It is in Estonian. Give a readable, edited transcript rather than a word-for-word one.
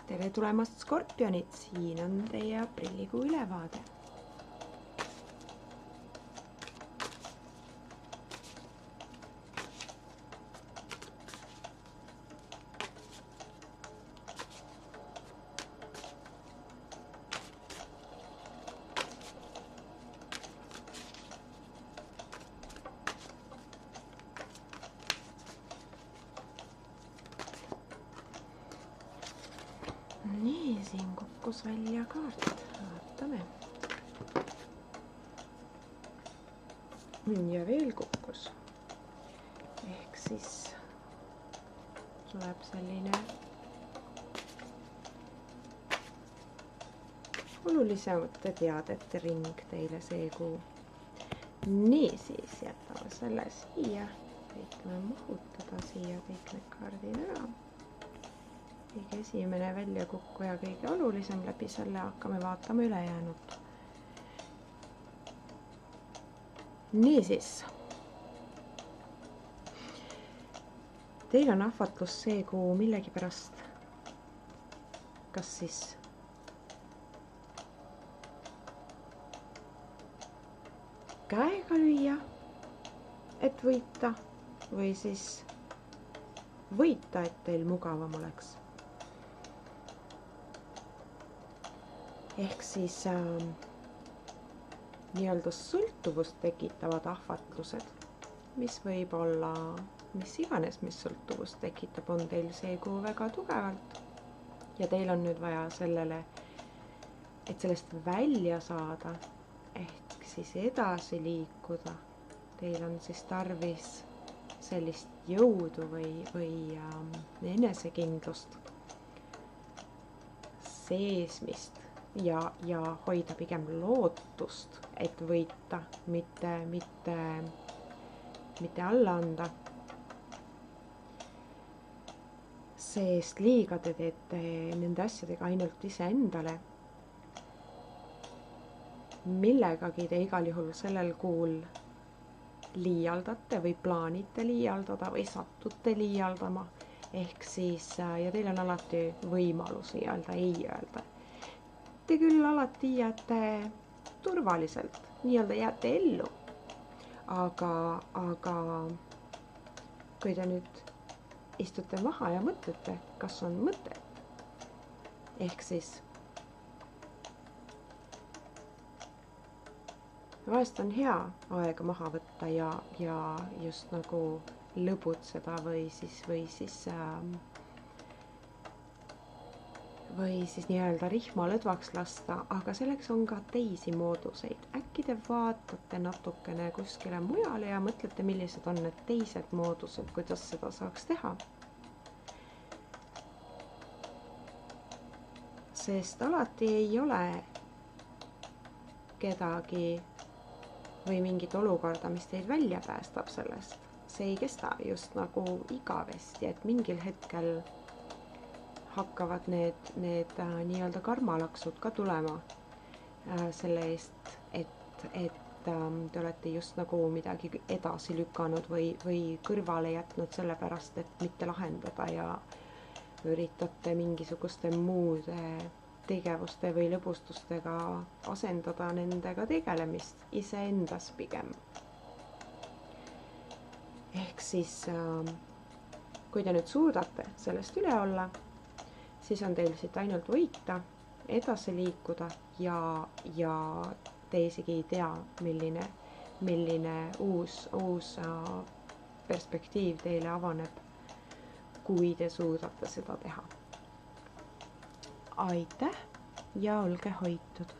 tere tulemast, skorpionid, siin on teie aprillikuu ülevaade. Nii, siin kukkus välja kaart, vaatame. Ja veel kukkus. Ehk siis tuleb selline olulisemate teadete ring teile see kuu. Nii, siis jätame selle siia. Võikme mahutada siia kõik need kaardid ära. Kõige esimene väljakukkuja kõige olulisem, läbi selle hakkame vaatama ülejäänud. Niisiis. Teil on ahvatlus see kuu millegi pärast. Kas siis käega lüüa, et võita, või siis võita, et teil mugavam oleks. Ehk siis nii-öelda sõltuvust tekitavad ahvatlused, mis võib olla, mis iganes, mis sõltuvust tekitab, on teil see kuu väga tugevalt. Ja teil on nüüd vaja sellele, et sellest välja saada, ehk siis edasi liikuda. Teil on siis tarvis sellist jõudu või enesekindlust, seesmist. Ja hoida pigem lootust, et võita, mitte alla anda. Sest liiga te teete nende asjadega ainult iseendale. Millegagi te igal juhul sellel kuul liialdate või plaanite liialdada või satute liialdama. Ehk siis, ja teil on alati võimalus öelda ei öelda. Te küll alati jääte turvaliselt, nii-öelda jääte ellu, aga kui te nüüd istute maha ja mõtlete, kas on mõtet, ehk siis vahest on hea aega maha võtta ja just nagu lõbutseda või siis nii-öelda rihma lõdvaks lasta, aga selleks on ka teisi mooduseid. Äkki te vaatate natukene kuskile mujale ja mõtlete, millised on need teised moodused, kuidas seda saaks teha. Sest alati ei ole kedagi või mingit olukorda, mis teid välja päästab sellest. See ei kesta just nagu igavesti, et mingil hetkel hakkavad need nii-öelda karmalaksud ka tulema selle eest, et te olete just nagu midagi edasi lükanud või kõrvale jätnud sellepärast, et mitte lahendada ja üritate mingisuguste muude tegevuste või lõbustustega asendada nendega tegelemist iseendas pigem. Ehk siis, kui te nüüd suudate sellest üle olla, siis on teil siit ainult võita, edasi liikuda ja te isegi ei tea, milline uus perspektiiv teile avaneb, kui te suudate seda teha. Aitäh ja olge hoitud!